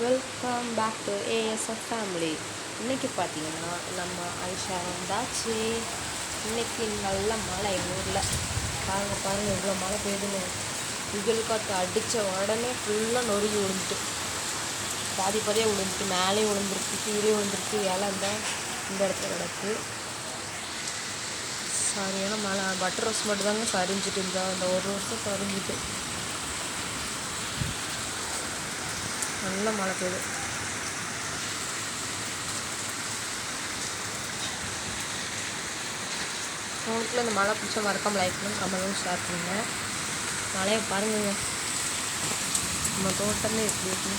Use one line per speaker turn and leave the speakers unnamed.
Welcome back to ASF family. இன்றைக்கி பார்த்தீங்கன்னா நம்ம ஐஷா வந்தாச்சு. இன்றைக்கி நல்ல மழை எங்கள் ஊரில். பாருங்கள் இவ்வளோ மழை பெய்யுதுன்னு. புயல் காற்று அடித்த உடனே ஃபுல்லாக நொறுங்கி விழுந்துட்டு, பாதி பாதியாக விழுந்துட்டு, மேலேயும் விழுந்துருக்கு, கீழே விழுந்துருக்கு. இலை இந்த இடத்துல கிடக்கு. சரியான மழை. பட்டர் ரோஸ் மட்டும் தாங்க சரிஞ்சிட்டு இருந்தா, அந்த ஒரு வருஷம் சரிஞ்சிட்டு. நல்ல மழை பெய்யுது. உங்களுக்குள்ள இந்த மழை பிடிச்ச மறக்காம லைக் பண்ணி கமெண்ட்டும் ஷேர் பண்ணுங்கள். மழையை பாருங்க, நம்ம தோட்டமே எப்படி இருக்கு.